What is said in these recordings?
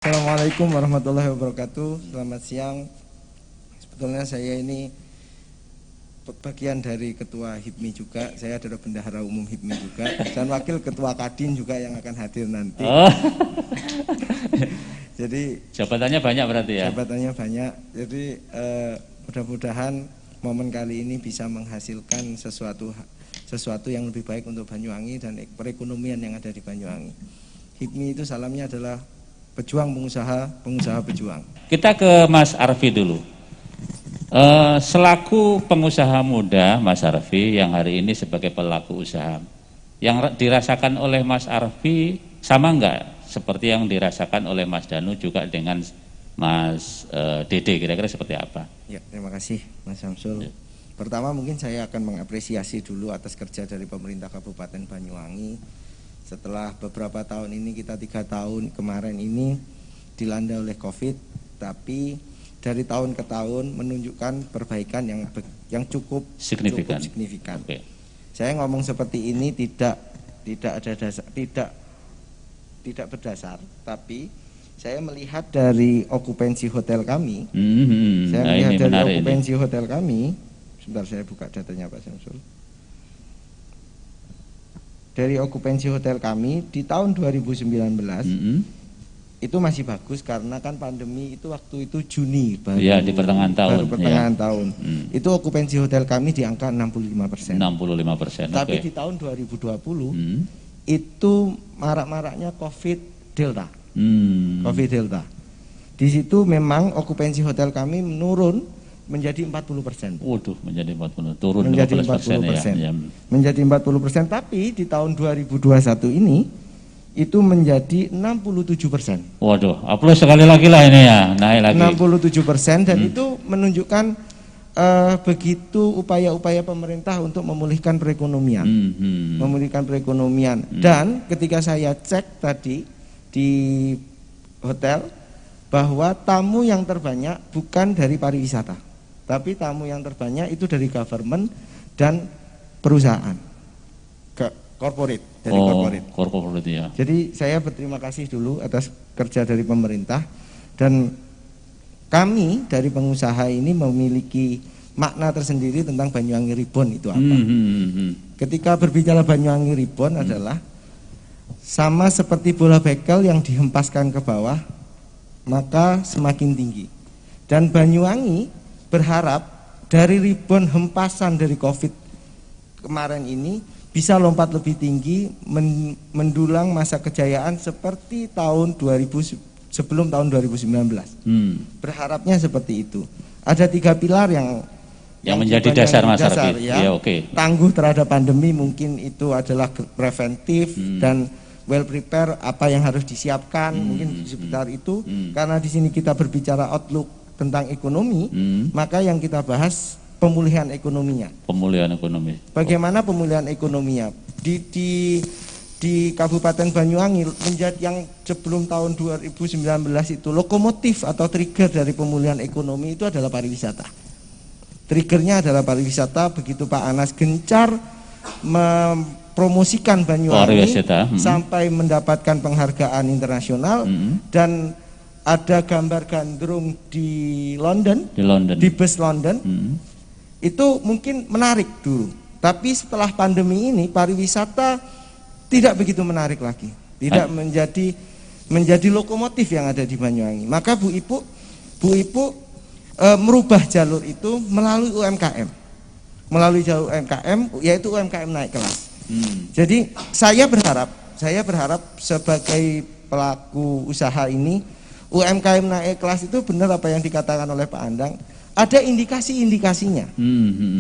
Assalamualaikum warahmatullahi wabarakatuh. Selamat siang. Sebetulnya saya ini bagian dari ketua HIPMI juga. Saya adalah bendahara umum HIPMI juga dan wakil ketua Kadin juga yang akan hadir nanti. Oh. Jadi jabatannya banyak berarti ya? Jabatannya banyak. Jadi mudah-mudahan momen kali ini bisa menghasilkan sesuatu yang lebih baik untuk Banyuwangi dan perekonomian yang ada di Banyuwangi. HIPMI itu salamnya adalah pejuang pengusaha pejuang. Kita ke Mas Arfi dulu. Selaku pengusaha muda Mas Arfi yang hari ini sebagai pelaku usaha, yang dirasakan oleh Mas Arfi sama enggak seperti yang dirasakan oleh Mas Danu juga dengan Mas Dede, kira-kira seperti apa? Ya, terima kasih Mas Samsul. Ya. Pertama mungkin saya akan mengapresiasi dulu atas kerja dari pemerintah Kabupaten Banyuwangi. Setelah beberapa tahun ini, kita 3 tahun kemarin ini dilanda oleh COVID, tapi dari tahun ke tahun menunjukkan perbaikan yang cukup signifikan. Okay. Saya ngomong seperti ini tidak ada dasar, tidak berdasar, tapi saya melihat dari okupansi hotel kami. Saya melihat dari okupansi hotel kami. Sebentar, saya buka datanya Pak Samsul. Dari okupansi hotel kami di tahun 2019 itu masih bagus karena kan pandemi itu waktu itu Juni baru, ya, di pertengahan tahun. Tahun. Itu okupansi hotel kami di angka 65%. 65%. Tapi di tahun 2020 itu marak-maraknya COVID Delta. COVID Delta. Di situ memang okupansi hotel kami menurun menjadi 40%. Waduh, menjadi 40%, turun menjadi 40%. Ya. Menjadi 40%, tapi di tahun 2021 ini itu menjadi 67%. Waduh, aplaus sekali lagi lah ini ya, naik lagi. 67% dan itu menunjukkan begitu upaya-upaya pemerintah untuk memulihkan perekonomian. Memulihkan perekonomian. Dan ketika saya cek tadi di hotel bahwa tamu yang terbanyak bukan dari pariwisata, tapi tamu yang terbanyak itu dari government dan perusahaan, corporate, dari corporate ya. Jadi saya berterima kasih dulu atas kerja dari pemerintah, dan kami dari pengusaha ini memiliki makna tersendiri tentang Banyuwangi Reborn itu apa. Ketika berbicara Banyuwangi Reborn adalah sama seperti bola bekel yang dihempaskan ke bawah, maka semakin tinggi. Dan Banyuwangi berharap dari rebound hempasan dari COVID kemarin ini bisa lompat lebih tinggi, mendulang masa kejayaan seperti tahun 2000 sebelum tahun 2019. Berharapnya seperti itu. Ada 3 pilar yang menjadi dasar Mas Arfi. Ya, tangguh terhadap pandemi, mungkin itu adalah preventif dan well prepare, apa yang harus disiapkan, mungkin sekitar itu. Karena di sini kita berbicara outlook tentang ekonomi, maka yang kita bahas pemulihan ekonominya. Pemulihan ekonomi. Bagaimana pemulihan ekonominya? Di Kabupaten Banyuwangi menjadi yang sebelum tahun 2019 itu lokomotif atau trigger dari pemulihan ekonomi itu adalah pariwisata. Triggernya adalah pariwisata. Begitu Pak Anas gencar mempromosikan Banyuwangi sampai mendapatkan penghargaan internasional, dan ada gambar gandrung di London, di bus London, itu mungkin menarik dulu. Tapi setelah pandemi ini pariwisata tidak begitu menarik lagi, tidak menjadi lokomotif yang ada di Banyuwangi. Maka Bu Ibu merubah jalur itu melalui jalur UMKM, yaitu UMKM naik kelas. Jadi saya berharap sebagai pelaku usaha ini, UMKM naik kelas itu benar apa yang dikatakan oleh Pak Andang, ada indikasi-indikasinya,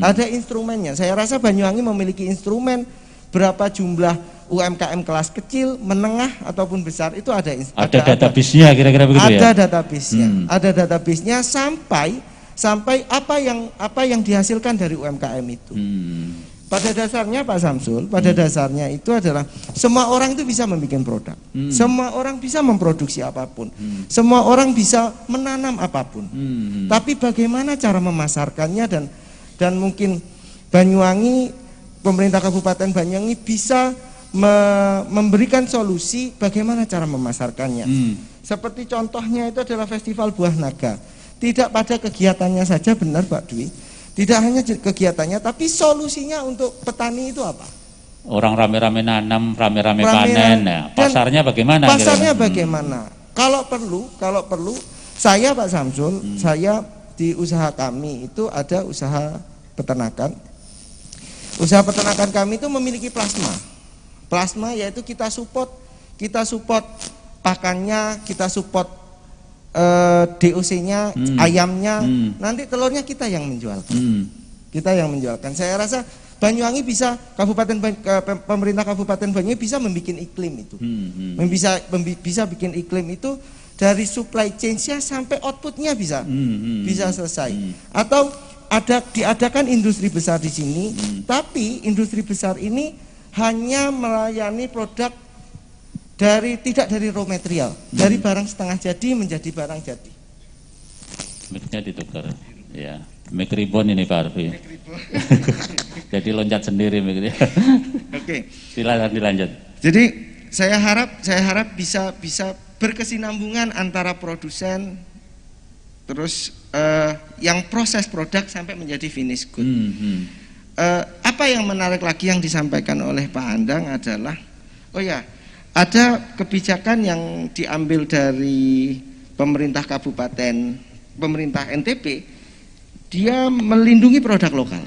ada instrumennya. Saya rasa Banyuwangi memiliki instrumen berapa jumlah UMKM kelas kecil, menengah ataupun besar, itu ada database-nya, kira-kira begitu ya. Ada database-nya sampai apa yang dihasilkan dari UMKM itu. Pada dasarnya Pak Samsul, pada dasarnya itu adalah semua orang itu bisa membuat produk, semua orang bisa memproduksi apapun, semua orang bisa menanam apapun. Tapi bagaimana cara memasarkannya, dan mungkin Banyuwangi, pemerintah Kabupaten Banyuwangi bisa memberikan solusi bagaimana cara memasarkannya. Seperti contohnya itu adalah Festival Buah Naga. Tidak pada kegiatannya saja, benar Pak Dwi. Tidak hanya kegiatannya, tapi solusinya untuk petani itu apa? Orang rame-rame nanam, rame-rame panen. Nah, pasarnya bagaimana? Pasarnya bagaimana? Kalau perlu, saya Pak Samsul, saya di usaha kami itu ada usaha peternakan. Usaha peternakan kami itu memiliki plasma. Plasma yaitu kita support pakannya, kita support DOC-nya, ayamnya, nanti telurnya kita yang menjualkan. Kita yang menjualkan. Saya rasa Banyuwangi bisa, pemerintah Kabupaten Banyuwangi bisa membuat iklim itu. Bisa bikin iklim itu dari supply chain-nya sampai output-nya bisa selesai. Atau diadakan industri besar di sini, tapi industri besar ini hanya melayani produk tidak dari raw material, dari barang setengah jadi menjadi barang jadi. Mic-nya ditukar, ya. Mic ribbon ini Pak Arfi. Jadi loncat sendiri mic-nya. Oke. Silakan dilanjut. Jadi saya harap bisa berkesinambungan antara produsen, terus yang proses produk sampai menjadi finish good. Apa yang menarik lagi yang disampaikan oleh Pak Andang adalah, ada kebijakan yang diambil dari pemerintah kabupaten, pemerintah NTP, dia melindungi produk lokal.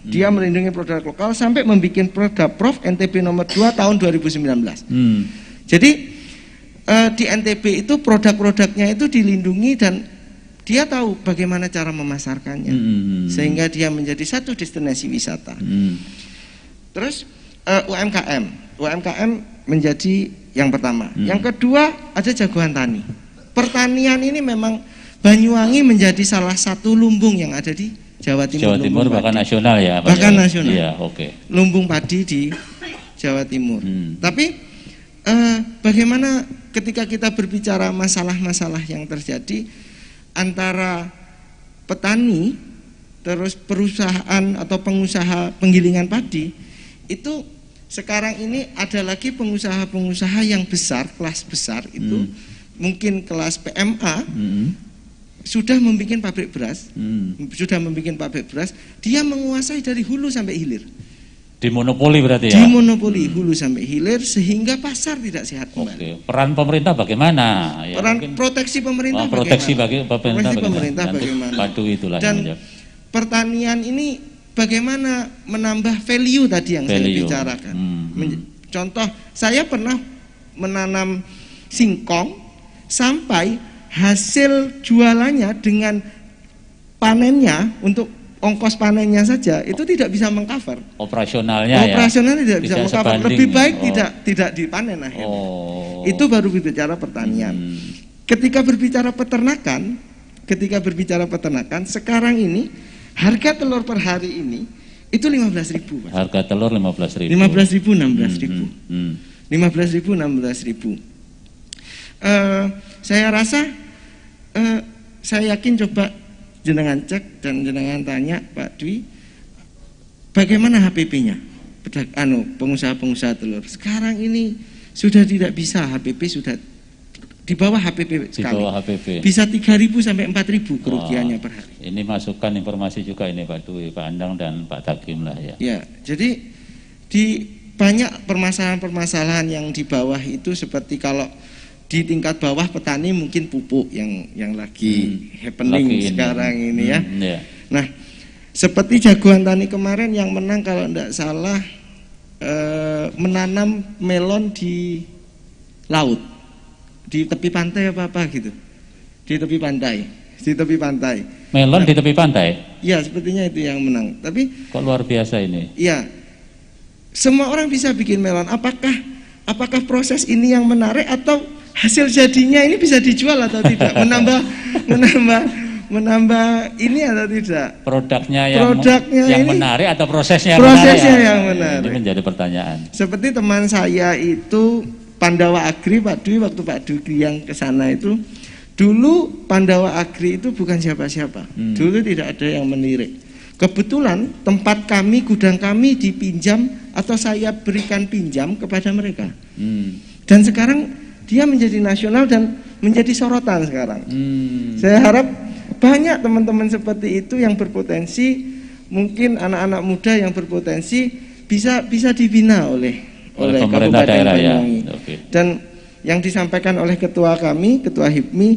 Dia melindungi produk lokal sampai membuat produk Prof NTP nomor 2 tahun 2019. Jadi di NTP itu produk-produknya itu dilindungi dan dia tahu bagaimana cara memasarkannya, sehingga dia menjadi satu destinasi wisata. Terus UMKM menjadi yang pertama. Yang kedua ada jagoan tani. Pertanian ini memang Banyuwangi menjadi salah satu lumbung yang ada di Jawa Timur. Jawa Timur bahkan nasional ya. Bahkan nasional. Iya, oke. Lumbung padi di Jawa Timur. Tapi bagaimana ketika kita berbicara masalah-masalah yang terjadi antara petani terus perusahaan atau pengusaha penggilingan padi, itu sekarang ini ada lagi pengusaha-pengusaha yang besar, kelas besar itu, mungkin kelas PMA, sudah membuat pabrik beras, dia menguasai dari hulu sampai hilir. Dimonopoli berarti ya? Dimonopoli hulu sampai hilir sehingga pasar tidak sehat kembali. Oke. Peran pemerintah bagaimana? Ya, peran proteksi pemerintah bagaimana? Bagaimana? Padu itulah. Dan pertanian ini bagaimana menambah value tadi yang saya bicarakan. Contoh, saya pernah menanam singkong sampai hasil jualannya dengan panennya untuk ongkos panennya saja itu tidak bisa mengcover. Operasionalnya tidak bisa mengcover. Lebih baik tidak dipanen akhirnya. Itu baru berbicara pertanian. Ketika berbicara peternakan, sekarang ini harga telur per hari ini itu 15.000. Harga telur 15.000. 16.000. Saya rasa saya yakin, coba jenengan cek dan jenengan tanya Pak Dwi, bagaimana HPP-nya pengusaha-pengusaha telur. Sekarang ini sudah tidak bisa, HPP sudah di bawah HPP sekali. Di bawah HPP. Bisa 3.000 sampai 4.000 kerugiannya per hari. Ini masukan informasi juga ini Pak Dwi, Pak Andang dan Pak Takim lah ya. Ya, jadi di banyak permasalahan-permasalahan yang di bawah itu, seperti kalau di tingkat bawah petani mungkin pupuk yang lagi happening sekarang ini ya. Nah, seperti jagoan tani kemarin yang menang kalau tidak salah menanam melon di laut, di tepi pantai apa gitu, di tepi pantai. Melon di tepi pantai? Iya, sepertinya itu yang menang. Tapi kok luar biasa ini? Iya, semua orang bisa bikin melon. Apakah proses ini yang menarik atau hasil jadinya ini bisa dijual atau tidak, menambah ini atau tidak, produknya yang menarik atau prosesnya yang menarik. Ini menjadi pertanyaan. Seperti teman saya itu Pandawa Agri, Pak Dwi, waktu Pak Dwi yang ke sana itu, dulu Pandawa Agri itu bukan siapa-siapa, dulu tidak ada yang melirik. Kebetulan tempat kami, gudang kami dipinjam atau saya berikan pinjam kepada mereka. Dan sekarang dia menjadi nasional dan menjadi sorotan sekarang. Saya harap banyak teman-teman seperti itu yang berpotensi, mungkin anak-anak muda yang berpotensi bisa dibina oleh pemerintah Kabupaten daerah Banyuwangi. ya. Okay. Dan yang disampaikan oleh ketua kami, Ketua HIPMI,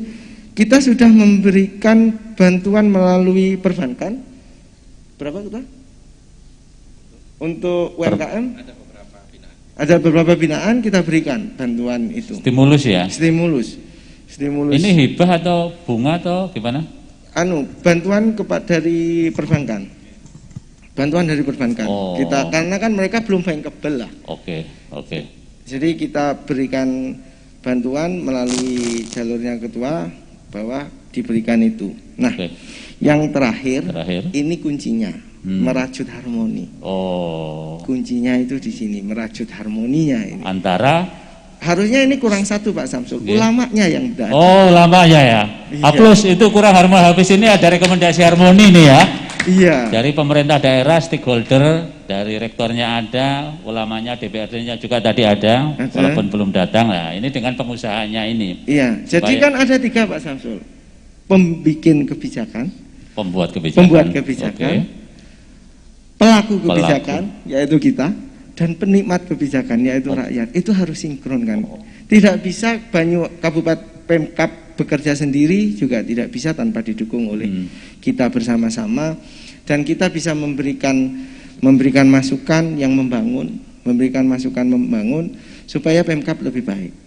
kita sudah memberikan bantuan melalui perbankan. Berapa kita? Untuk UMKM? Ada beberapa binaan kita berikan bantuan itu. Stimulus ya? Stimulus. Ini hibah atau bunga atau gimana? Bantuan dari perbankan. Bantuan dari perbankan. Kita karena kan mereka belum bankable lah. Oke. Jadi kita berikan bantuan melalui jalurnya ketua bahwa diberikan itu. Nah, yang terakhir ini kuncinya. Merajut harmoni. Kuncinya itu di sini, merajut harmoninya ini. Antara harusnya ini kurang satu Pak Samsul, ulamanya yang tidak ada. Ulamanya ya. Aplaus itu kurang harmoni. Habis ini ada rekomendasi harmoni nih ya. Iya. Dari pemerintah daerah, stakeholder, dari rektornya ada, ulamanya, DPRD-nya juga tadi ada, walaupun belum datang lah. Ini dengan pengusahanya ini. Iya. Jadi kan ada 3 Pak Samsul. Pembuat kebijakan. Pelaku kebijakan, yaitu kita, dan penikmat kebijakan, yaitu rakyat. Itu harus sinkron kan. Tidak bisa Kabupaten Pemkab bekerja sendiri, juga tidak bisa tanpa didukung oleh kita bersama-sama. Dan kita bisa memberikan masukan yang membangun, supaya Pemkab lebih baik.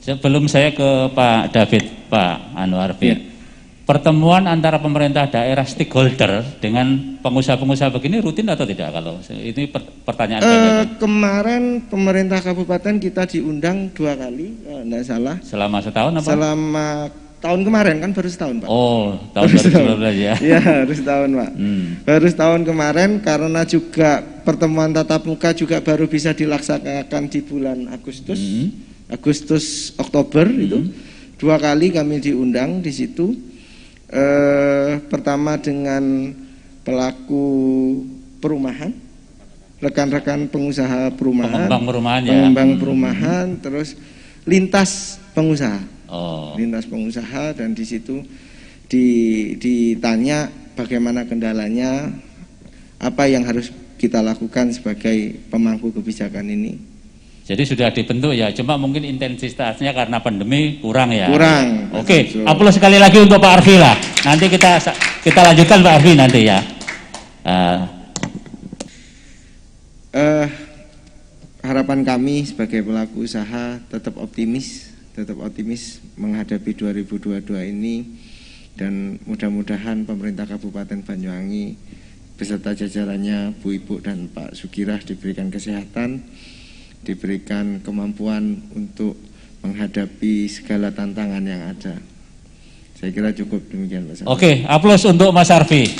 Sebelum saya ke Pak David, Pak Arfi. Pertemuan antara pemerintah daerah stakeholder dengan pengusaha-pengusaha begini rutin atau tidak? Kalau ini pertanyaan kemarin pemerintah kabupaten kita diundang 2 kali, tidak salah. Selama setahun apa? Selama tahun kemarin kan baru setahun Pak. Tahun 2019 ya? Iya, baru setahun Pak. Baru setahun kemarin karena juga pertemuan tatap muka juga baru bisa dilaksanakan di bulan Agustus Oktober itu. 2 kali kami diundang di situ. Pertama dengan pelaku perumahan, rekan-rekan pengusaha perumahan, pengembang perumahan, terus lintas pengusaha, dan di situ ditanya bagaimana kendalanya, apa yang harus kita lakukan sebagai pemangku kebijakan ini. Jadi sudah dibentuk ya, cuma mungkin intensitasnya karena pandemi kurang ya. Kurang. Oke, aplaus sekali lagi untuk Pak Arfi lah. Nanti kita lanjutkan Pak Arfi nanti ya. Harapan kami sebagai pelaku usaha tetap optimis menghadapi 2022 ini, dan mudah-mudahan pemerintah Kabupaten Banyuwangi beserta jajarannya Bu Ibu dan Pak Sugirah diberikan kesehatan, diberikan kemampuan untuk menghadapi segala tantangan yang ada. Saya kira cukup demikian Pak. Oke, aplaus untuk Mas Arfi.